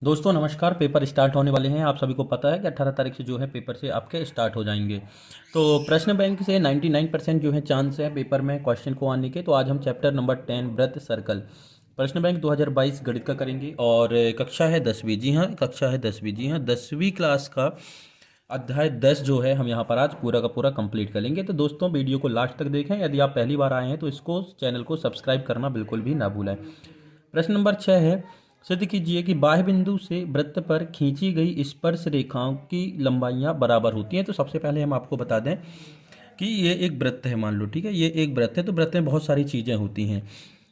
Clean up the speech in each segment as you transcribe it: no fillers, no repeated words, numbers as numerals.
दोस्तों नमस्कार। Paper start होने वाले हैं। आप सभी को पता है कि 18 तारीख से जो है पेपर से आपके स्टार्ट हो जाएंगे। तो प्रश्न बैंक से 99% जो है चांस है पेपर में क्वेश्चन को आने के। तो आज हम चैप्टर नंबर 10 वृत्त सर्कल प्रश्न बैंक 2022 गणित का करेंगे और कक्षा है 10वीं। जी हाँ, कक्षा है 10वीं। जी हाँ, 10वीं क्लास का अध्याय 10 जो है हम यहाँ पर आज पूरा का पूरा कंप्लीट करेंगे। तो दोस्तों वीडियो को लास्ट तक देखें। यदि आप पहली बार आए हैं तो इसको चैनल को सब्सक्राइब करना बिल्कुल भी ना भूलें। प्रश्न नंबर 6 है, सिद्ध कीजिए कि बाह्य बिंदु से वृत्त पर खींची गई स्पर्श रेखाओं की लंबाइयाँ बराबर होती हैं। तो सबसे पहले हम आपको बता दें कि ये एक वृत्त है, मान लो, ठीक है, ये एक वृत्त है। तो वृत्त में बहुत सारी चीज़ें होती हैं,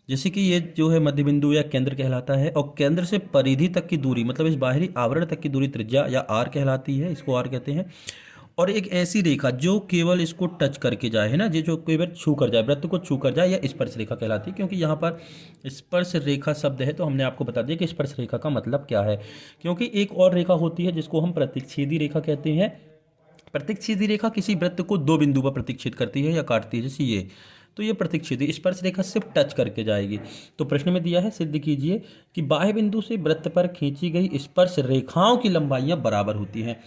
जैसे कि ये जो है मध्य बिंदु या केंद्र कहलाता है, और केंद्र से परिधि तक की दूरी मतलब इस बाहरी आवरण तक की दूरी त्रिज्या या आर कहलाती है, इसको आर कहते हैं। और एक ऐसी रेखा जो केवल इसको टच करके जाए, है ना, जो केवल छू कर जाए, वृत्त को छू कर जाए, या स्पर्श रेखा कहलाती है। क्योंकि यहाँ पर स्पर्श रेखा शब्द है तो हमने आपको बता दिया कि स्पर्श रेखा का मतलब क्या है। क्योंकि एक और रेखा होती है जिसको हम प्रतिच्छेदी रेखा कहते हैं। प्रतिच्छेदी रेखा किसी वृत्त को दो बिंदु पर प्रतिच्छेद करती है या काटती है, जैसे ये। तो ये प्रतिच्छेदी स्पर्श रेखा सिर्फ टच करके जाएगी। तो प्रश्न में दिया है, सिद्ध कीजिए कि बाह्य बिंदु से वृत्त पर खींची गई स्पर्श रेखाओं की लंबाइयां बराबर होती हैं।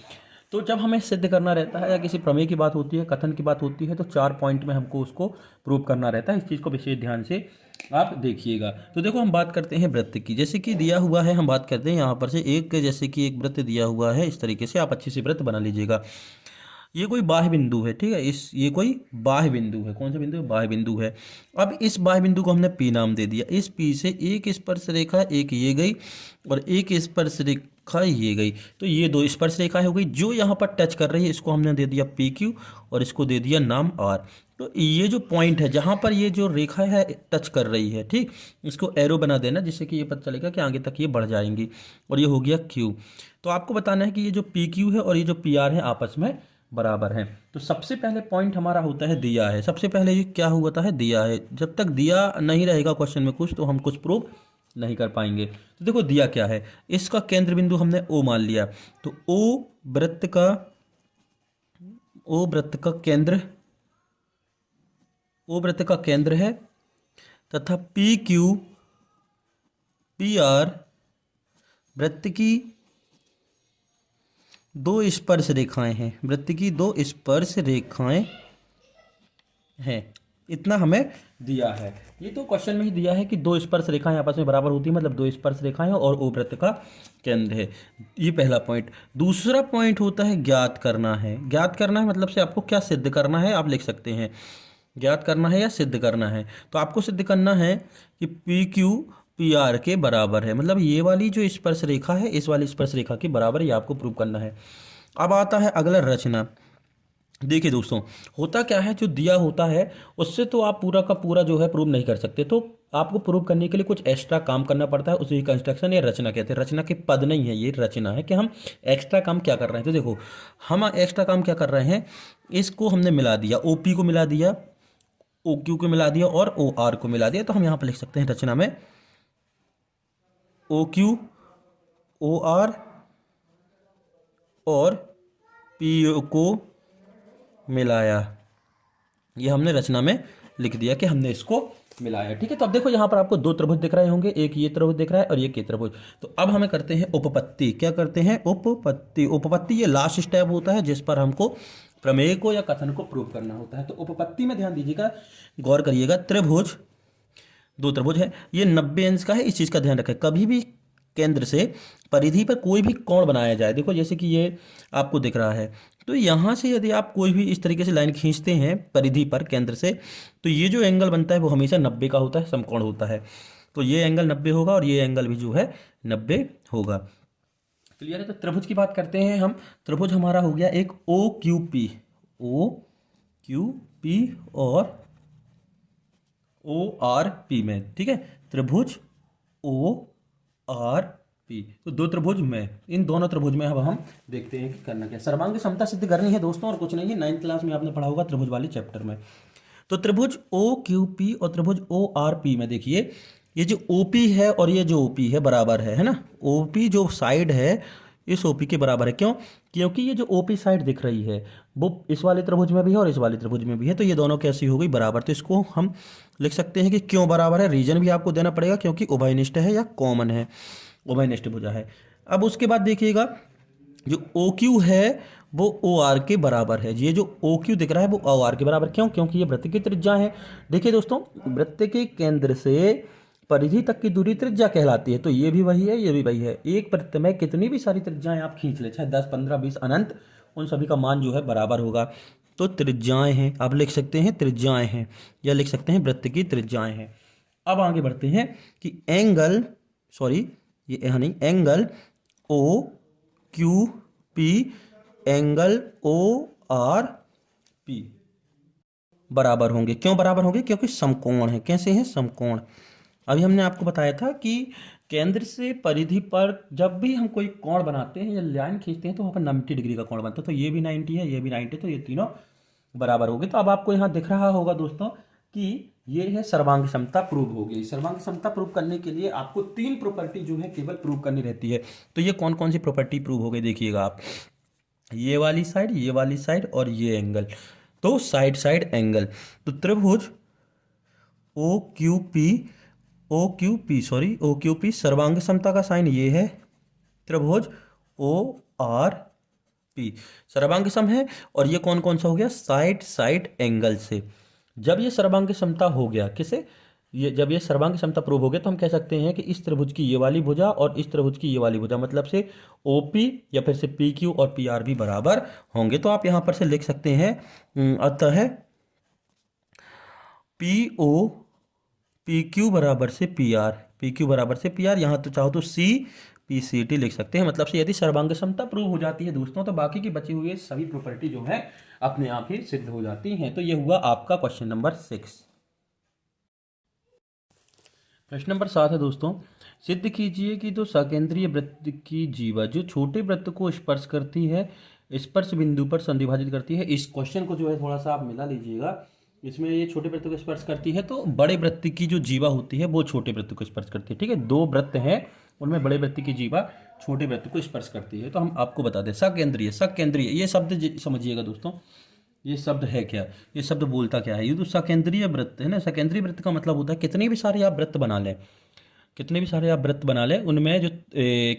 तो जब हमें सिद्ध करना रहता है या किसी प्रमेय की बात होती है, कथन की बात होती है, तो 4 पॉइंट में हमको उसको प्रूव करना रहता है। इस चीज़ को विशेष ध्यान से आप देखिएगा। तो देखो, हम बात करते हैं वृत्त की। जैसे कि दिया हुआ है, हम बात करते हैं यहाँ पर से एक, जैसे कि एक वृत्त दिया हुआ है, इस तरीके से आप अच्छे से वृत्त बना लीजिएगा। ये कोई बाह्य बिंदु है, ठीक है, ये कोई बाह्य बिंदु है। कौन सा बिंदु है? बाह्य बिंदु है। अब इस बाह्य बिंदु को हमने पी नाम दे दिया। इस पी से एक स्पर्श रेखा, एक ये गई और एक स्पर्श रेखा ये गई। तो ये दो स्पर्श रेखाएं हो गई। जो यहाँ पर टच कर रही है इसको हमने दे दिया पी क्यू और इसको दे दिया नाम आर। तो ये जो पॉइंट है जहाँ पर ये जो रेखा है टच कर रही है, ठीक, इसको एरो बना देना जिससे कि ये पता चलेगा कि आगे तक ये बढ़ जाएंगी। और ये हो गया क्यू। तो आपको बताना है कि ये जो पी क्यू है और ये जो पी आर है आपस में बराबर है। तो सबसे पहले पॉइंट हमारा होता है दिया है। सबसे पहले ये क्या हुआ था है? दिया है। जब तक दिया नहीं रहेगा क्वेश्चन में कुछ, तो हम कुछ प्रूव नहीं कर पाएंगे। तो देखो दिया क्या है, इसका केंद्र बिंदु हमने ओ मान लिया। तो वृत्त का ओ वृत्त का केंद्र ओ वृत्त का केंद्र है, तथा पी क्यू पी आर वृत्त की दो स्पर्श रेखाएं हैं। वृत्त की दो स्पर्श रेखाएं हैं। इतना हमें दिया है। ये तो क्वेश्चन में ही दिया है कि दो स्पर्श रेखाएं आपस में बराबर होती है, मतलब दो स्पर्श रेखाएं और ओ वृत्त का केंद्र है। ये पहला पॉइंट। दूसरा पॉइंट होता है ज्ञात करना है। ज्ञात करना है मतलब से आपको क्या सिद्ध करना है, आप लिख सकते हैं ज्ञात करना है या सिद्ध करना है। तो आपको सिद्ध करना है कि पी क्यू पी आर के बराबर है, मतलब ये वाली जो स्पर्श रेखा है इस वाली स्पर्श रेखा के बराबर, ये आपको प्रूव करना है। अब आता है अगला रचना। देखिए दोस्तों, होता क्या है, जो दिया होता है उससे तो आप पूरा का पूरा जो है प्रूव नहीं कर सकते। तो आपको प्रूव करने के लिए कुछ एक्स्ट्रा काम करना पड़ता है, उसे कंस्ट्रक्शन या रचना कहते हैं। रचना के पद नहीं है, ये रचना है कि हम एक्स्ट्रा काम क्या कर रहे हैं। तो देखो, हम एक्स्ट्रा काम क्या कर रहे हैं, इसको हमने मिला दिया, ओ पी को मिला दिया, ओ क्यू को मिला दिया और ओ आर को मिला दिया। तो हम यहाँ पर लिख सकते हैं रचना में ओ क्यू ओ आर और पी को मिलाया। ये हमने रचना में लिख दिया कि हमने इसको मिलाया, ठीक है। तो अब देखो यहाँ पर आपको दो त्रिभुज दिख रहे होंगे, एक ये त्रिभुज दिख रहा है और ये त्रिभुज। तो अब हमें करते हैं उपपत्ति। क्या करते हैं? उपपत्ति। उपपत्ति ये लास्ट स्टेप होता है जिस पर हमको प्रमेय को या कथन को प्रूव करना होता है। तो उपपत्ति में ध्यान दीजिएगा, गौर करिएगा। त्रिभुज, दो त्रिभुज है, ये 90 अंश का है, इस चीज़ का ध्यान रखें। कभी भी केंद्र से परिधि पर कोई भी कोण बनाया जाए, देखो जैसे कि ये आपको दिख रहा है, तो यहाँ से यदि आप कोई भी इस तरीके से लाइन खींचते हैं परिधि पर केंद्र से, तो ये जो एंगल बनता है वो हमेशा 90 का होता है, समकोण होता है। तो ये एंगल 90 होगा और ये एंगल भी जो है 90 होगा। क्लियर है? तो त्रिभुज की बात करते हैं हम। त्रिभुज हमारा हो गया एक ओ क्यू पी और ओ आर पी में, ठीक है। त्रिभुज ओ आर पी, तो दो त्रिभुज में, इन दोनों त्रिभुज में अब हम देखते हैं कि करना क्या। सर्वांग समता सिद्ध करनी है दोस्तों, और कुछ नहीं है। 9th क्लास में आपने पढ़ा होगा त्रिभुज वाले चैप्टर में। तो त्रिभुज ओ क्यू पी और त्रिभुज ओ आर पी में देखिए, ये जो ओ पी है और ये जो ओ पी है बराबर है ना। ओ पी जो साइड है इस ओपी के बराबर है। क्यों? क्योंकि ये जो ओपी साइड दिख रही है वो इस वाले त्रिभुज में भी है और इस वाले त्रिभुज में भी है, तो ये दोनों कैसी हो गई? बराबर। तो इसको हम लिख सकते हैं कि क्यों बराबर है। रीजन भी आपको देना पड़ेगा क्योंकि उभयनिष्ठ है या कॉमन है, उभयनिष्ठ भुजा है। अब उसके बाद देखिएगा जो ओ क्यू है वो ओ आर के बराबर है। ये जो ओ क्यू दिख रहा है वो ओ आर के बराबर, क्यों? क्योंकि ये वृत्त की त्रिज्या है। देखिए दोस्तों, वृत्त के केंद्र से परिधि तक की दूरी त्रिज्या कहलाती है। तो ये भी वही है, ये भी वही है। एक वृत्त में कितनी भी सारी त्रिज्याएं आप खींच ले, चाहे 10, 15, 20 अनंत, उन सभी का मान जो है बराबर होगा। तो त्रिज्याएं हैं, आप लिख सकते हैं त्रिज्याएं हैं, या लिख सकते हैं वृत्त की त्रिज्याएं हैं। अब आगे बढ़ते हैं कि एंगल, सॉरी ये यहाँ नहीं, angle O Q P, angle O R P बराबर होंगे। क्यों बराबर होंगे? क्योंकि समकोण है। कैसे हैं? समकोण। अभी हमने आपको बताया था कि केंद्र से परिधि पर जब भी हम कोई कोण बनाते हैं या लाइन खींचते हैं तो वहाँ पर 90 डिग्री का कोण बनता है। तो ये भी 90 है, ये भी 90, तो ये तीनों बराबर होंगे। तो अब आपको यहाँ दिख रहा होगा दोस्तों कि ये है सर्वांग समता प्रूव हो गई। सर्वांग समता प्रूव करने के लिए आपको 3 प्रॉपर्टी जो है केवल प्रूव करनी रहती है। तो ये कौन कौन सी प्रॉपर्टी प्रूव हो गई देखिएगा आप, ये वाली साइड, ये वाली साइड और ये एंगल। तो साइड साइड एंगल, तो त्रिभुज O Q P, O Q P सर्वांग समता का साइन ये है, त्रिभुज ओ आर पी सर्वांग सम है। और ये कौन कौन सा हो गया? साइड साइड एंगल से। जब ये सर्वांग समता हो गया, किसे? ये जब ये सर्वांग समता प्रूव हो गया तो हम कह सकते हैं कि इस त्रिभुज की ये वाली भुजा और इस त्रिभुज की ये वाली भुजा, मतलब से ओपी या फिर से पी क्यू और पी आर भी बराबर होंगे। तो आप यहां पर से लिख सकते हैं अतः पी ओ पी क्यू बराबर से पी आर, पी क्यू बराबर से पी आर। यहाँ तो चाहो तो सी पी सी टी लिख सकते हैं। मतलब से यदि सर्वांग समता प्रूव हो जाती है दोस्तों, तो बाकी की बची हुई सभी प्रॉपर्टी जो है अपने आप ही सिद्ध हो जाती हैं। तो ये हुआ आपका क्वेश्चन नंबर 6। प्रश्न नंबर 7 है दोस्तों, सिद्ध कीजिए कि तो सकेंद्रीय वृत्त की जीवा जो छोटे वृत्त को स्पर्श करती है, स्पर्श बिंदु पर संधिभाजित करती है। इस क्वेश्चन को जो है थोड़ा सा आप मिला लीजिएगा। इसमें ये छोटे वृत्त को स्पर्श करती है, तो बड़े वृत्त की जो जीवा होती है वो छोटे वृत्त को स्पर्श करती है। ठीक है, 2 वृत्त हैं, उनमें बड़े वृत्त की जीवा छोटे वृत्त को स्पर्श करती है। तो हम आपको बता दें, सकेंद्रीय, सकेंद्रीय ये शब्द समझिएगा दोस्तों, ये शब्द है क्या, ये शब्द बोलता क्या है? ये तो सकेंद्रीय वृत्त है ना। सकेंद्रीय वृत्त का मतलब होता है कितने भी सारे आप वृत्त बना लें, कितने भी सारे आप वृत्त बना लें, उनमें जो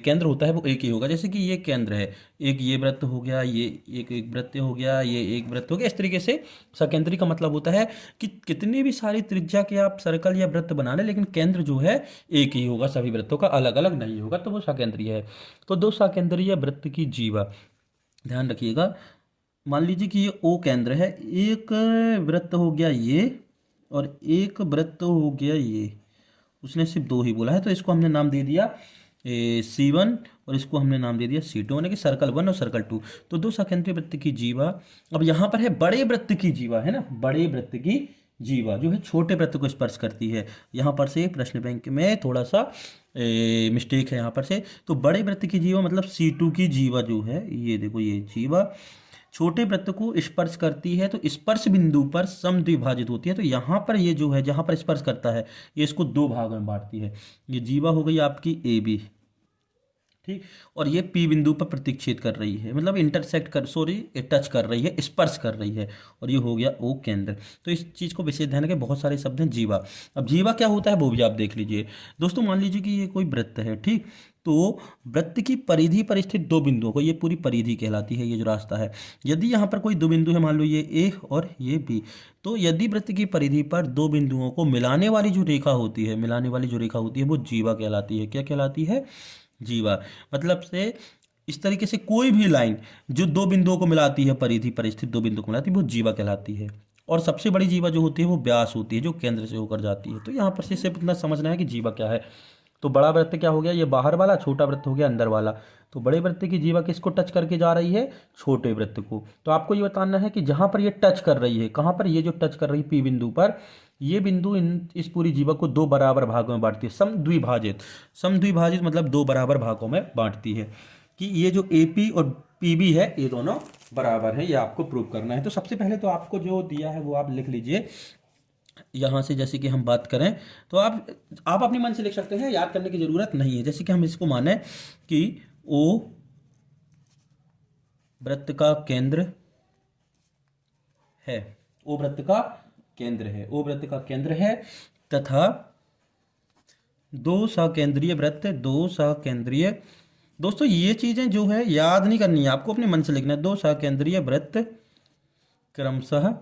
केंद्र होता है वो एक ही होगा। जैसे कि ये केंद्र है, एक ये वृत्त हो गया, ये एक वृत्त हो गया, ये एक वृत्त हो गया। इस तरीके से सकेंद्री का मतलब होता है कि कितनी भी सारी त्रिज्या के आप सर्कल या वृत्त बना लें, लेकिन केंद्र जो है एक ही होगा, सभी वृत्तों का अलग अलग नहीं होगा, तो वो सकेंद्रीय है। तो 2 सकेंद्रीय वृत्त की जीवा, ध्यान रखिएगा। मान लीजिए कि ये ओ केंद्र है, एक वृत्त हो गया ये और एक वृत्त हो गया ये। उसने सिर्फ 2 ही बोला है, तो इसको हमने नाम दे दिया C1 और इसको हमने नाम दे दिया C2, यानी कि सर्कल 1 और सर्कल 2। तो 2 सकेंद्रीय वृत्त की जीवा। अब यहाँ पर है बड़े वृत्त की जीवा, है ना, बड़े वृत्त की जीवा जो है छोटे वृत्त को स्पर्श करती है। यहाँ पर से प्रश्न बैंक में थोड़ा सा मिस्टेक है यहाँ पर से। तो बड़े वृत्त की जीवा मतलब C2 की जीवा जो है, ये देखो ये जीवा छोटे वृत्त को स्पर्श करती है, तो स्पर्श बिंदु पर समद्विभाजित होती है। तो यहाँ पर ये जो है जहाँ पर स्पर्श करता है ये इसको 2 भागों में बांटती है। ये जीवा हो गई आपकी ए बी, ठीक, और ये पी बिंदु पर प्रतिच्छेद कर रही है, मतलब इंटरसेक्ट कर, सॉरी टच कर रही है, स्पर्श कर रही है। और ये हो गया ओ केंद्र। तो इस चीज़ को विशेष ध्यान रखें, बहुत सारे शब्द हैं जीवा। अब जीवा क्या होता है वो भी आप देख लीजिए दोस्तों। मान लीजिए कि ये कोई वृत्त है, ठीक, तो वृत्त की परिधि पर स्थित 2 बिंदुओं को, ये पूरी परिधि कहलाती है, ये जो रास्ता है। यदि यहाँ पर कोई 2 बिंदु है, मान लो ये ए और ये बी, तो यदि वृत्त की परिधि पर 2 बिंदुओं को मिलाने वाली जो रेखा होती है, मिलाने वाली जो रेखा होती है वो जीवा कहलाती है। क्या कहलाती है? जीवा। मतलब से इस तरीके से कोई भी लाइन जो 2 बिंदुओं को मिलाती है, परिधि पर स्थित 2 बिंदुओं को मिलाती है, वो जीवा कहलाती है। और सबसे बड़ी जीवा जो होती है वो व्यास होती है, जो केंद्र से होकर जाती है। तो यहाँ पर से सिर्फ इतना समझना है कि जीवा क्या है। तो बड़ा वृत्त क्या हो गया? ये बाहर वाला, छोटा वृत्त हो गया अंदर वाला। तो बड़े वृत्त की जीवा किसको टच करके जा रही है? छोटे वृत्त को। तो आपको ये बताना है कि जहां पर ये टच कर रही है, कहां पर? ये जो टच कर रही है पी बिंदु पर, ये बिंदु इस पूरी जीवा को 2 बराबर भागों में बांटती है, समद्विभाजित। समद्विभाजित मतलब 2 बराबर भागों में बांटती है, कि ये जो ए पी और पी बी है ये दोनों बराबर है। ये आपको प्रूव करना है। तो सबसे पहले तो आपको जो दिया है वो आप लिख लीजिए यहाँ से। जैसे कि हम बात करें तो आप अपने मन से लिख सकते हैं, याद करने की जरूरत नहीं है। जैसे कि हम इसको माने कि ओ वृत्त का केंद्र है, ओ वृत्त का केंद्र है, ओ वृत्त का केंद्र है, तथा 2 सकेंद्रीय वृत्त, 2 सकेंद्रीय दोस्तों ये चीजें जो है याद नहीं करनी है, आपको अपने मन से लिखना है। दो सकेंद्रीय वृत्त क्रमशः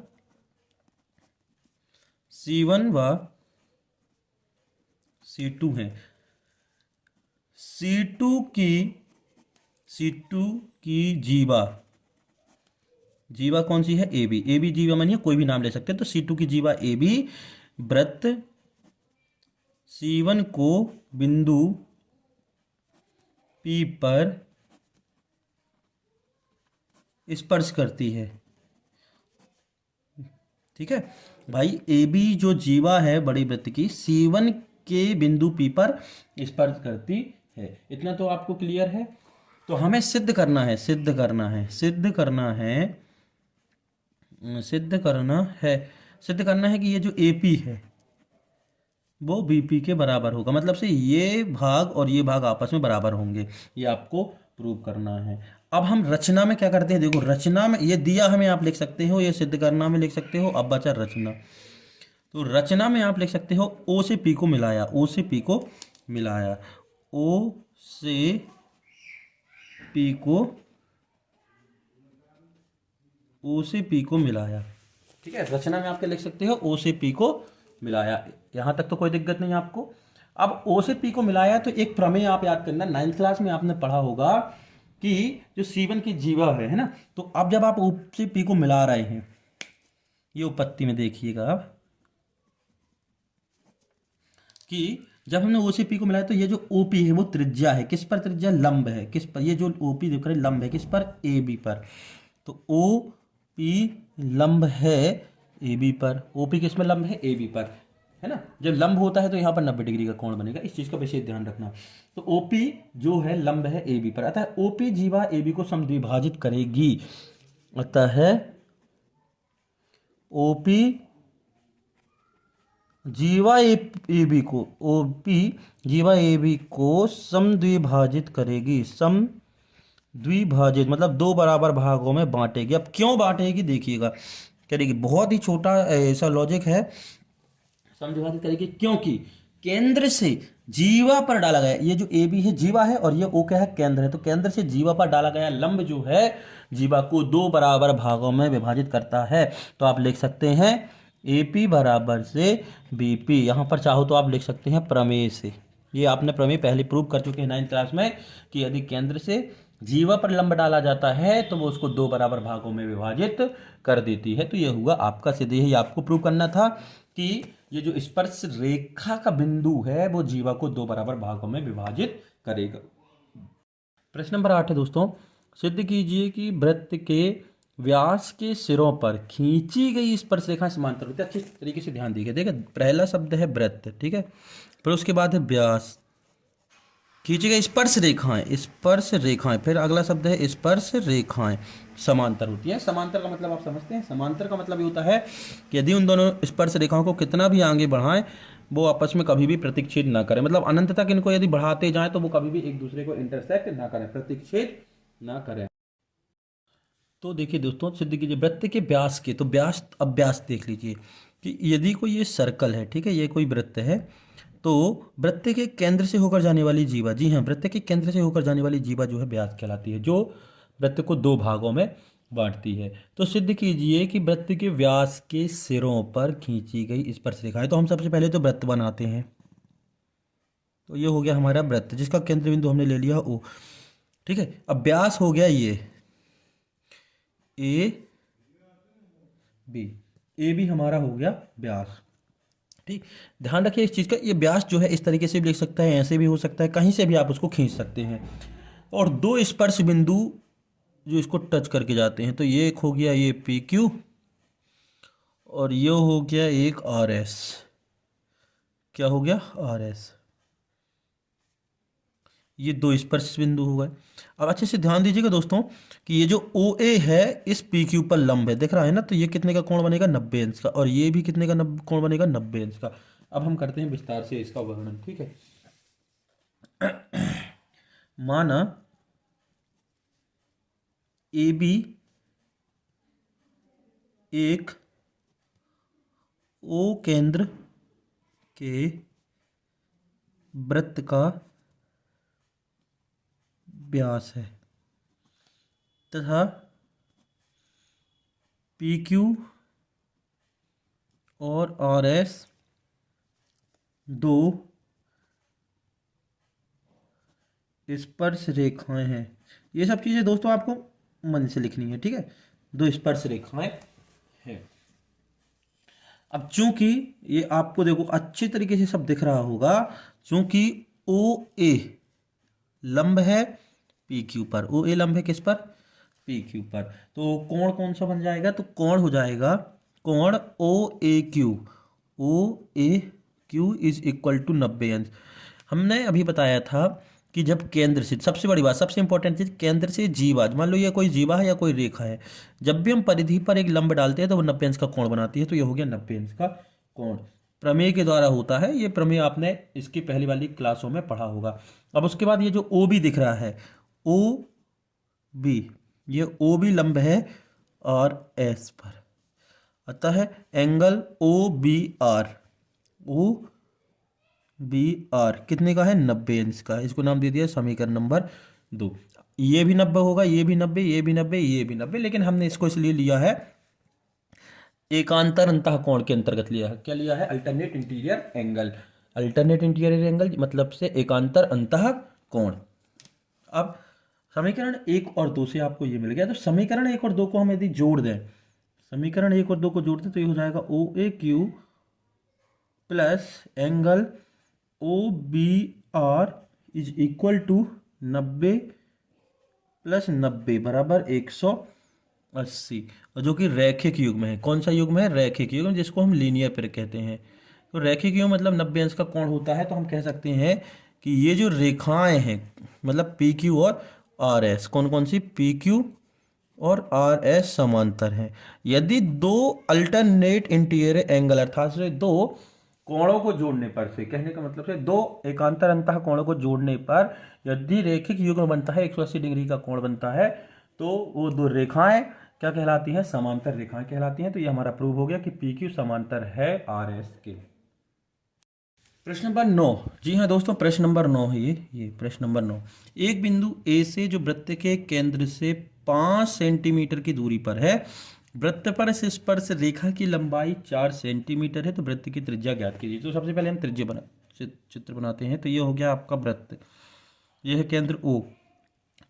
C1 व C2 हैं। C2 की C2 की जीवा, जीवा कौन सी है? A B. ए बी जीवा मानिए कोई भी नाम ले सकते हैं, तो C2 की जीवा ए बी वृत्त C1 को बिंदु P पर स्पर्श करती है। ठीक है भाई, ए बी जो जीवा है बड़ी वृत्त की C1 के बिंदु P पर स्पर्श करती है। इतना तो आपको क्लियर है। तो हमें सिद्ध करना है, सिद्ध करना है, सिद्ध करना है, सिद्ध करना है, सिद्ध करना है कि ये जो AP है वो BP के बराबर होगा, मतलब से ये भाग और ये भाग आपस में बराबर होंगे, ये आपको प्रूव करना है। अब हम रचना में क्या करते हैं, देखो रचना में ये दिया हमें, आप लिख सकते हो, ये सिद्ध करना में लिख सकते हो। अब बचा रचना, तो रचना में आप लिख सकते हो O से P को मिलाया, O से P को मिलाया, O से P को, O से P को मिलाया। ठीक है, रचना में आपके लिख सकते हो O से P को मिलाया। यहाँ तक तो कोई दिक्कत नहीं आपको। अब O से P को मिलाया तो एक प्रमेय आप याद करना, 9th क्लास में आपने पढ़ा होगा कि जो C1 की जीवा है ना, तो अब जब आप O से P को मिला रहे हैं, ये उपपत्ति में देखिएगा आप कि जब हमने O से P को मिलाया तो ये जो OP है वो त्रिज्या है, किस पर त्रिज्या? लंब है। किस पर? ये जो OP दिख रहा है लंब है, किस पर? AB पर। तो OP लंब है AB पर। OP किस में लंब है? AB पर, है ना। जब लंब होता है तो यहाँ पर 90 डिग्री का कोण बनेगा, इस चीज का विशेष ध्यान रखना। तो OP जो है लंब है AB पर, अतः OP जीवा AB को समद्विभाजित करेगी, अतः OP जीवा AB को, OP जीवा AB को समद्विभाजित करेगी, समद्विभाजित मतलब दो बराबर भागों में बांटेगी। अब क्यों बांटेगी देखिएगा, करेगी, बहुत ही छोटा ऐसा लॉजिक है। समद्विभाजित करेगी क्योंकि केंद्र से जीवा पर डाला गया, ये जो ए बी है जीवा है और ये ओ क्या है? केंद्र है। तो केंद्र से जीवा पर डाला गया लंब जो है जीवा को दो बराबर भागों में विभाजित करता है। तो आप लिख सकते हैं AP बराबर से BP। यहाँ पर चाहो तो आप लिख सकते हैं प्रमेय से, ये आपने प्रमेय पहले प्रूव कर चुके हैं 9th क्लास में कि यदि केंद्र से जीवा पर लंब डाला जाता है तो वो उसको दो बराबर भागों में विभाजित कर देती है। तो ये हुआ आपका सिद्ध, यही आपको प्रूव करना था कि ये जो स्पर्श रेखा का बिंदु है वो जीवा को दो बराबर भागों में विभाजित करेगा। प्रश्न नंबर 8 है दोस्तों, सिद्ध कीजिए कि वृत्त के व्यास के सिरों पर खींची गई स्पर्श रेखाएं समांतर होती है। अच्छे तरीके से ध्यान दीजिए, देखिए पहला शब्द है वृत्त, ठीक है, फिर उसके बाद है व्यास, खींची गई स्पर्श रेखाएं, स्पर्श रेखाएं, फिर अगला शब्द है स्पर्श रेखाएं समांतर होती है। समांतर का मतलब आप समझते हैं, समांतर का मतलब ये होता है कि यदि उन दोनों स्पर्श रेखाओं को कितना भी आगे बढ़ाएं वो आपस में कभी भी प्रतिच्छेद ना करें, मतलब अनंत तक इनको यदि बढ़ाते जाएं तो वो कभी भी एक दूसरे को इंटरसेक्ट ना करें, प्रतिच्छेद ना करें। तो देखिए दोस्तों, सिद्ध कीजिए वृत्त के व्यास के, तो व्यास, अब व्यास देख लीजिए कि यदि कोई ये सर्कल है, ठीक है, ये कोई वृत्त है, तो वृत्त के केंद्र से होकर जाने वाली जीवा, जी हाँ, वृत्त के केंद्र से होकर जाने वाली जीवा जो है व्यास कहलाती है, जो वृत्त को दो भागों में बांटती है। तो सिद्ध कीजिए कि वृत्त के व्यास के सिरों पर खींची गई स्पर्श रेखाएं, तो हम सबसे पहले तो वृत्त बनाते हैं। तो ये हो गया हमारा वृत्त जिसका केंद्र बिंदु हमने ले लिया O, ठीक है। अब व्यास हो गया ये AB, AB हमारा हो गया व्यास, ठीक। ध्यान रखिए इस चीज़ का, ये व्यास जो है इस तरीके से भी लिख सकता है, ऐसे भी हो सकता है, कहीं से भी आप उसको खींच सकते हैं। और दो स्पर्श बिंदु जो इसको टच करके जाते हैं, तो ये एक हो गया ये PQ और ये हो गया एक RS, क्या हो गया? RS। ये दो स्पर्श बिंदु हो गए। अब अच्छे से ध्यान दीजिएगा दोस्तों कि ये जो OA है इस PQ पर लंब है, दिख रहा है ना, तो ये कितने का कोण बनेगा? 90 अंश का, और ये भी कितने का कोण बनेगा? 90 अंश का। अब हम करते हैं विस्तार से इसका वर्णन, ठीक है। माना AB एक O केंद्र के वृत्त का व्यास है तथा पी क्यू और आर एस दो स्पर्श रेखाएं हैं। ये सब चीज़ें दोस्तों आपको मन से लिखनी है, ठीक है। दो स्पर्श रेखाएं हैं। अब चूंकि ये आपको देखो अच्छे तरीके से सब दिख रहा होगा, चूंकि ओ ए लंब है पी क्यू पर, ओ ए लंब है किस पर, पी क्यू पर, तो कोण कौन सा बन जाएगा, तो कोण हो जाएगा कोण O A Q, O A Q is equal to 90 अंश। हमने अभी बताया था कि जब केंद्र से, सबसे बड़ी बात, सबसे इंपॉर्टेंट चीज, केंद्र से जीवा, मान लो ये कोई जीवा है या कोई रेखा है, जब भी हम परिधि पर एक लंब डालते हैं तो वो 90 अंश का कोण बनाती है, तो ये हो गया 90 अंश का कोण। प्रमेय के द्वारा होता है ये प्रमेय, आपने इसकी पहली वाली क्लासों में पढ़ा होगा। अब उसके बाद ये जो ओ बी दिख रहा है, ओ बी, ये ओ बी लंब है और एस पर, अतः angle O B R, O B R कितने का है, 90 अंश का। इसको नाम दे दिया समीकरण नंबर 2। ये भी 90 होगा, ये भी 90, ये भी 90, ये भी 90, लेकिन हमने इसको इसलिए लिया है एकांतर अंतः कोण के अंतर्गत लिया है। क्या लिया है, alternate interior angle, alternate interior angle मतलब से एकांतर अंतः कोण। अब समीकरण 1 और 2 से आपको ये मिल गया, तो समीकरण 1 और 2 को हम यदि जोड़ दें, समीकरण 1 और 2 को जोड़ दें तो ये हो जाएगा O A Q plus angle O B R is equal to 90 plus 90 बराबर 180, और जो कि रैखिक युग्म है। कौन सा युग्म है, रैखिक युग्म, जिसको हम लीनियर पेयर कहते हैं। तो रैखिक युग्म मतलब 90 अंश का कोण होता है, तो हम कह सकते हैं कि ये जो रेखाएं हैं मतलब पी क्यू और आर एस, कौन कौन सी, पी क्यू और आर एस समांतर हैं। यदि दो अल्टरनेट इंटीरियर एंगल अर्थात से दो कोणों को जोड़ने पर, से कहने का मतलब से दो एकांतर अंतः कोणों को जोड़ने पर यदि रैखिक युग्म बनता है, 180 डिग्री का कोण बनता है, तो वो दो रेखाएं क्या कहलाती हैं, समांतर रेखाएं कहलाती हैं। तो ये हमारा प्रूव हो गया कि पी क्यू समांतर है आर एस के। प्रश्न नंबर 9, जी हाँ दोस्तों प्रश्न नंबर 9 है ये प्रश्न नंबर 9। एक बिंदु ए से जो वृत्त के केंद्र से 5 सेंटीमीटर की दूरी पर है, वृत्त पर से स्पर्श रेखा की लंबाई 4 सेंटीमीटर है, तो वृत्त की त्रिज्या ज्ञात कीजिए। तो सबसे पहले हम त्रिज्या चित्र बनाते हैं। तो ये हो गया आपका वृत्त, ये है केंद्र O,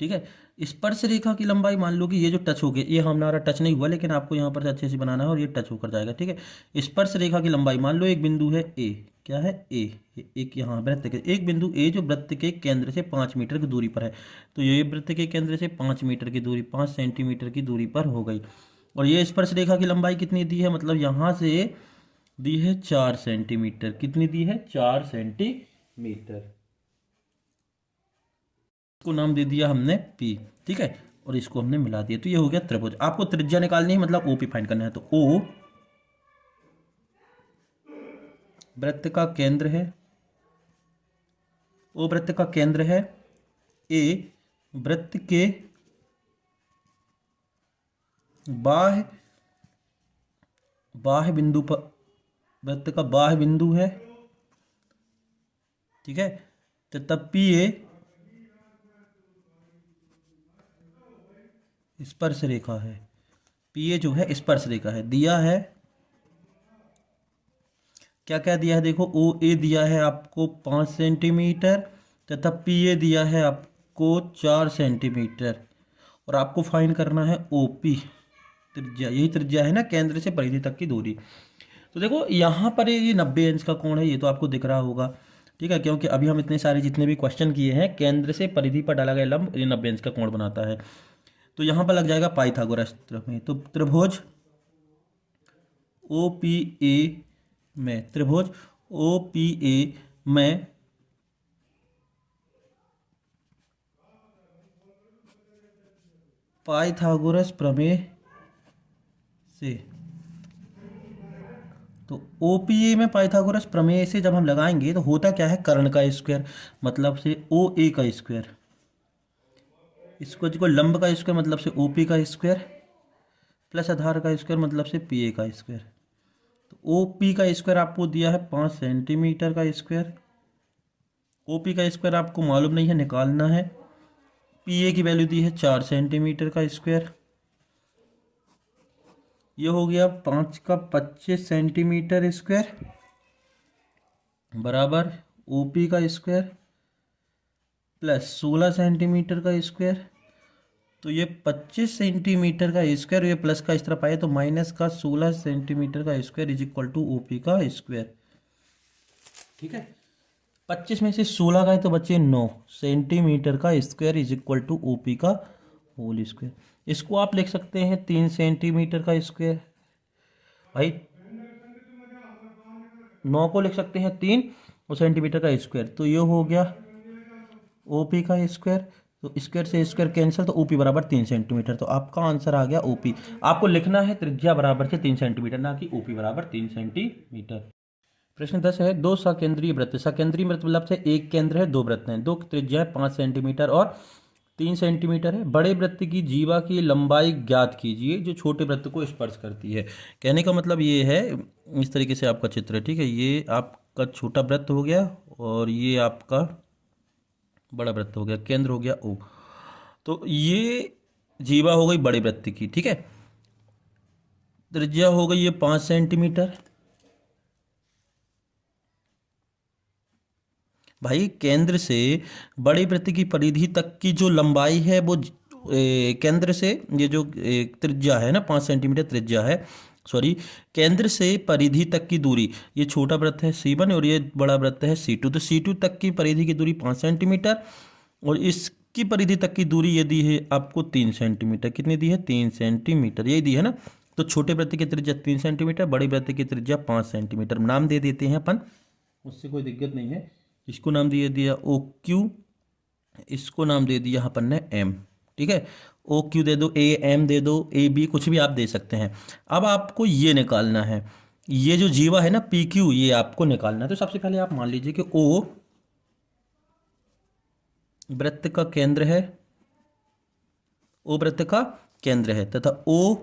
ठीक है। स्पर्श रेखा की लंबाई मान लो कि ये जो टच हो गया, ये हमारा टच नहीं हुआ, लेकिन आपको यहाँ पर अच्छे से बनाना है और ये टच होकर जाएगा, ठीक है। स्पर्श रेखा की लंबाई मान लो एक बिंदु है ए, क्या है ए, एक यहाँ वृत्त के एक बिंदु ए जो वृत्त के केंद्र से 5 मीटर की दूरी पर है, तो ये वृत्त के केंद्र से 5 मीटर की दूरी, 5 सेंटीमीटर की दूरी पर हो गई। और ये स्पर्श रेखा की लंबाई कितनी दी है, मतलब यहाँ से दी है 4 सेंटीमीटर, कितनी दी है, 4 सेंटीमीटर, को नाम दे दिया हमने P, ठीक है। और इसको हमने मिला दिया, तो ये हो गया त्रिभुज। आपको त्रिज्या निकालनी है, मतलब OP फाइंड करना है। तो O वृत्त का केंद्र है, O वृत्त का केंद्र है, A वृत्त के बाह्य बिंदु पर, वृत्त का बाह्य बिंदु है, ठीक है। तो तब PA स्पर्श रेखा है, PA जो है स्पर्श रेखा है, दिया है क्या क्या दिया है, देखो OA दिया है आपको 5 सेंटीमीटर तथा PA दिया है आपको 4 सेंटीमीटर, और आपको फाइंड करना है OP त्रिज्या, यही त्रिज्या है ना केंद्र से परिधि तक की दूरी। तो देखो यहाँ पर ये 90 अंश का कोण है, ये तो आपको दिख रहा होगा, ठीक है, क्योंकि अभी हम इतने सारे जितने भी क्वेश्चन किए हैं केंद्र से परिधि पर डाला गया लंब ये 90 अंश का कोण बनाता है। तो यहाँ पर लग जाएगा पाइथागोरस में, तो त्रिभुज OPA में, त्रिभुज OPA में पाइथागोरस प्रमेय से, तो OPA में पाइथागोरस प्रमेय से जब हम लगाएंगे तो होता क्या है, कर्ण का स्क्वायर मतलब से OA का स्क्वायर, इसको जो लंब का स्क्वायर मतलब से OP का स्क्वायर, प्लस आधार का स्क्वायर मतलब से PA का स्क्वायर। तो OP का स्क्वायर आपको दिया है 5 सेंटीमीटर का स्क्वायर, OP का स्क्वायर आपको मालूम नहीं है, निकालना है। पी ए की वैल्यू दी है 4 सेंटीमीटर का स्क्वायर। ये हो गया 5 का 25 सेंटीमीटर स्क्वायर बराबर ओ पी का स्क्वायर प्लस 16 सेंटीमीटर का स्क्वायर। तो ये 25 सेंटीमीटर का स्क्वायर, ये प्लस का इस तरफ आए तो माइनस का 16 सेंटीमीटर का square is equal to O P का स्क्वायर। ठीक है, 25 में से 16 का है तो बच्चे 9 सेंटीमीटर का square is equal to O P का होल स्क्वायर। इसको आप लिख सकते हैं 3 सेंटीमीटर का स्क्वायर। भाई 9 को लिख सकते हैं 3 और सेंटीमीटर का स्क्वायर, तो ये हो गया ओ पी का स्क्वायर। तो स्क्वायर से स्क्वायर कैंसिल, तो ओपी बराबर 3 सेंटीमीटर। तो आपका आंसर आ गया ओपी। आपको लिखना है त्रिज्या बराबर से 3 सेंटीमीटर, ना कि ओपी बराबर 3 सेंटीमीटर। प्रश्न 10 है, दो सकेंद्रीय वृत्त, सकेंद्रीय वृत्त मतलब से एक केंद्र है, दो वृत्त हैं, दो त्रिज्या है 5 सेंटीमीटर और 3 सेंटीमीटर है। बड़े वृत्त की जीवा की लंबाई ज्ञात कीजिए जो छोटे वृत्त को स्पर्श करती है। कहने का मतलब ये है, इस तरीके से आपका चित्र है। ठीक है, ये आपका छोटा वृत्त हो गया और ये आपका बड़ा वृत्त हो गया, केंद्र हो गया ओ। तो ये जीवा हो गई बड़े वृत्त की। ठीक है, त्रिज्या हो गई ये 5 सेंटीमीटर। भाई केंद्र से बड़े वृत्त की परिधि तक की जो लंबाई है वो केंद्र से ये जो त्रिज्या है ना 5 सेंटीमीटर त्रिज्या है, सॉरी, केंद्र से परिधि तक की दूरी, ये छोटा वृत्त है C1 और ये बड़ा वृत्त है C2। तो C2 तक की परिधि की दूरी 5 सेंटीमीटर और इसकी परिधि तक की दूरी ये दी है आपको 3 सेंटीमीटर। कितनी दी है? 3 सेंटीमीटर, यही दी है ना। तो छोटे वृत्त की त्रिज्या 3 सेंटीमीटर, बड़े वृत्त की त्रिज्या 5 सेंटीमीटर। नाम दे देते हैं अपन, उससे कोई दिक्कत नहीं है। इसको नाम दे दिया ओ क्यू, इसको नाम दे दिया अपन ने एम। ठीक है, ओ क्यू दे दो, ए एम दे दो, ए बी कुछ भी आप दे सकते हैं। अब आपको ये निकालना है, ये जो जीवा है ना पी क्यू, ये आपको निकालना है। तो सबसे पहले आप मान लीजिए कि ओ वृत्त का केंद्र है, ओ वृत्त का केंद्र है तथा ओ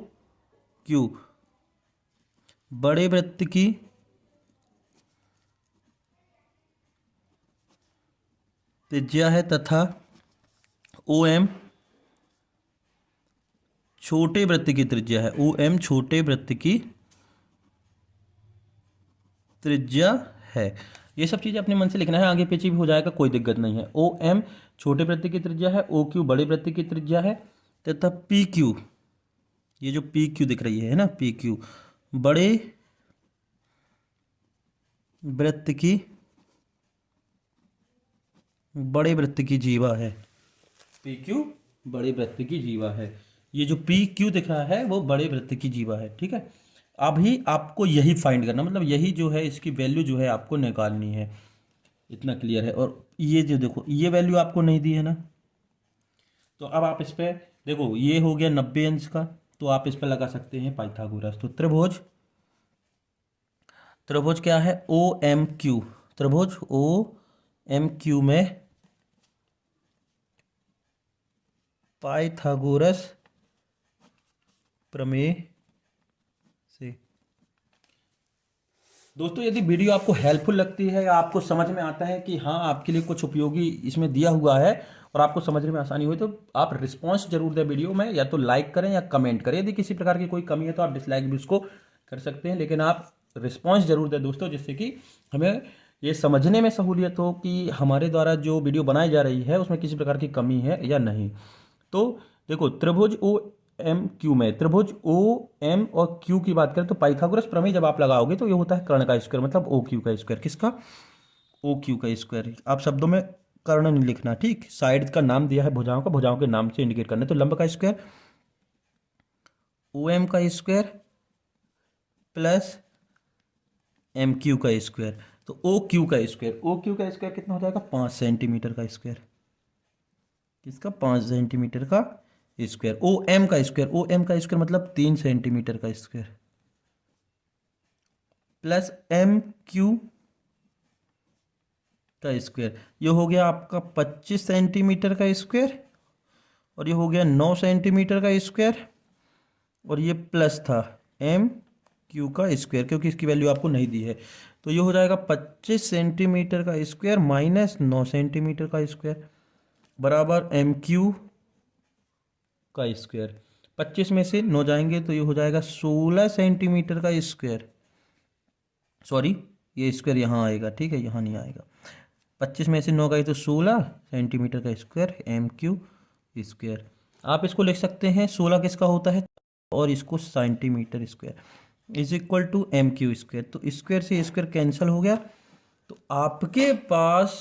क्यू बड़े वृत्त की त्रिज्या है तथा ओ एम छोटे वृत्त की त्रिज्या है। ओ एम छोटे वृत्त की त्रिज्या है। ये सब चीज़ें अपने मन से लिखना है, आगे पीछे भी हो जाएगा, कोई दिक्कत नहीं है। ओ एम छोटे वृत्त की त्रिज्या है, ओ क्यू बड़े वृत्त की त्रिज्या है तथा पी क्यू, ये जो पी क्यू दिख रही है ना, पी क्यू बड़े वृत्त की जीवा है। पी क्यू बड़े वृत्त की जीवा है। ये जो पी क्यू दिख रहा है वो बड़े वृत्त की जीवा है। ठीक है, अभी आपको यही फाइंड करना, मतलब यही जो है इसकी वैल्यू जो है आपको निकालनी है। इतना क्लियर है। और ये जो देखो ये वैल्यू आपको नहीं दी है ना, तो अब आप इस पर देखो, ये हो गया 90 अंश का, तो आप इस पर लगा सकते हैं पाइथागोरस। तो त्रिभुज क्या है? ओ एम क्यू, त्रिभुज ओ एम क्यू में पाइथागोरस प्रमेय से। दोस्तों यदि वीडियो आपको हेल्पफुल लगती है या आपको समझ में आता है कि हाँ आपके लिए कुछ उपयोगी इसमें दिया हुआ है और आपको समझने में आसानी हुई, तो आप रिस्पांस जरूर दें वीडियो में, या तो लाइक करें या कमेंट करें। यदि किसी प्रकार की कोई कमी है तो आप डिसलाइक भी उसको कर सकते हैं, लेकिन आप रिस्पांस जरूर दें दोस्तों, जिससे कि हमें ये समझने में सहूलियत हो कि हमारे द्वारा जो वीडियो बनाई जा रही है उसमें किसी प्रकार की कमी है या नहीं। तो देखो त्रिभुज ओ एम क्यू में, त्रिभुज ओ एम और क्यू की बात करें तो पाइथागोरस प्रमेय जब आप लगाओगे तो ये होता है कर्ण का स्क्वायर, मतलब ओ क्यू का स्क्वायर। किसका? ओ क्यू का स्क्वायर। आप शब्दों में कर्ण नहीं लिखना, ठीक। साइड का नाम दिया है भुजाओं का, भुजाओं के नाम से इंडिकेट करना। तो लंब का स्क्वायर ओ एम का स्क्वायर प्लस एम क्यू का स्क्वायर। तो ओ क्यू का स्क्वायर, ओ क्यू का स्क्वायर कितना हो जाएगा? 5 सेंटीमीटर का स्क्वायर। किसका? 5 सेंटीमीटर का स्क्वायर। ओ एम का स्क्वायर, ओ एम का स्क्वायर मतलब 3 सेंटीमीटर का स्क्वायर प्लस एम क्यू का स्क्वायर। ये हो गया आपका 25 सेंटीमीटर का स्क्वायर और ये हो गया 9 सेंटीमीटर का स्क्वायर और ये प्लस था एम क्यू का स्क्वायर, क्योंकि इसकी वैल्यू आपको नहीं दी है। तो ये हो जाएगा 25 सेंटीमीटर का स्क्वायर माइनस 9 सेंटीमीटर का स्क्वायर बराबर एम क्यू का स्क्वायर। 25 में से 9 जाएंगे तो ये हो जाएगा 16 सेंटीमीटर का स्क्वायर। सॉरी, ये स्क्वायर यहाँ आएगा, ठीक है, यहाँ नहीं आएगा। 25 में से 9 गई तो 16 सेंटीमीटर का स्क्वायर एम क्यू स्क्वायर। आप इसको लिख सकते हैं 16 किसका होता है और इसको centimetre square is equal to M Q square. तो स्क्वायर से स्क्वायर कैंसिल हो गया, तो आपके पास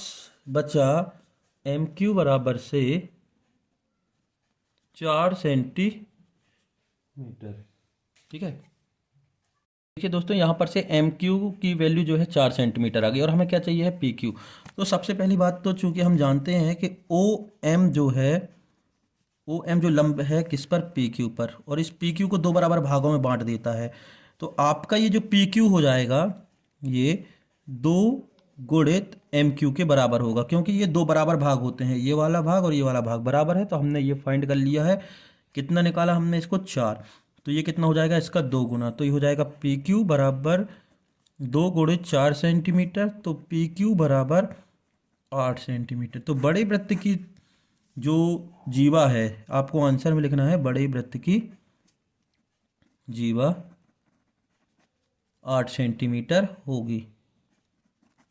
बचा एम क्यू बराबर से 4 सेंटीमीटर। ठीक है, देखिए दोस्तों, यहाँ पर से एम क्यू की वैल्यू जो है 4 सेंटीमीटर आ गई और हमें क्या चाहिए है पी क्यू। तो सबसे पहली बात तो चूंकि हम जानते हैं कि ओ एम जो है, ओ एम जो लंब है किस पर, पी क्यू पर, और इस पी क्यू को 2 बराबर भागों में बांट देता है। तो आपका ये जो पी क्यू हो जाएगा ये 2 गुणित एम क्यू के बराबर होगा, क्योंकि ये 2 बराबर भाग होते हैं, ये वाला भाग और ये वाला भाग बराबर है। तो हमने ये फाइंड कर लिया है। कितना निकाला हमने इसको, 4। तो ये कितना हो जाएगा, इसका 2 गुना। तो ये हो जाएगा पी क्यू बराबर 2 गुणित 4 सेंटीमीटर। तो पी क्यू बराबर 8 सेंटीमीटर। तो बड़े वृत्त की जो जीवा है, आपको आंसर में लिखना है बड़े वृत्त की जीवा 8 सेंटीमीटर होगी।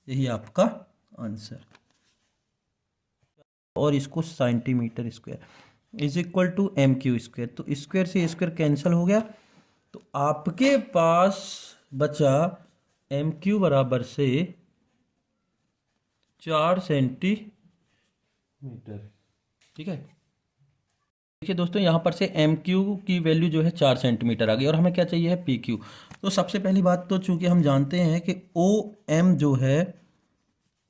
यही आपका आंसर। और इसको centimetre square is equal to M Q square. तो स्क्वायर से स्क्वायर कैंसिल हो गया, तो आपके पास बचा एम क्यू बराबर से 4 सेंटीमीटर। ठीक है, देखिए दोस्तों, यहाँ पर से एम क्यू की वैल्यू जो है 4 सेंटीमीटर आ गई और हमें क्या चाहिए है पी क्यू। तो सबसे पहली बात तो चूंकि हम जानते हैं कि ओ एम जो है,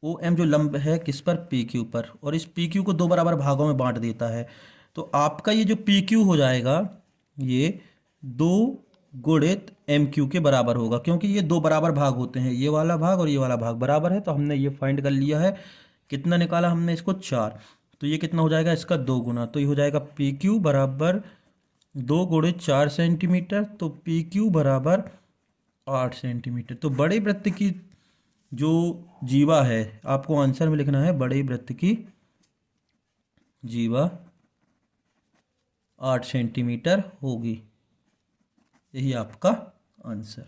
ओ एम जो लंब है किस पर, पी क्यू पर, और इस पी क्यू को 2 बराबर भागों में बांट देता है। तो आपका ये जो पी क्यू हो जाएगा ये 2 गुणित एम क्यू के बराबर होगा, क्योंकि ये 2 बराबर भाग होते हैं, ये वाला भाग और ये वाला भाग बराबर है। तो हमने ये फाइंड कर लिया है। कितना निकाला हमने इसको, 4। तो ये कितना हो जाएगा, इसका 2 गुना। तो ये हो जाएगा पी क्यू बराबर 2 गुणित 4 सेंटीमीटर। तो पी क्यू बराबर 8 सेंटीमीटर। तो बड़े वृत्त की जो जीवा है, आपको आंसर में लिखना है बड़े वृत्त की जीवा 8 सेंटीमीटर होगी। यही आपका आंसर।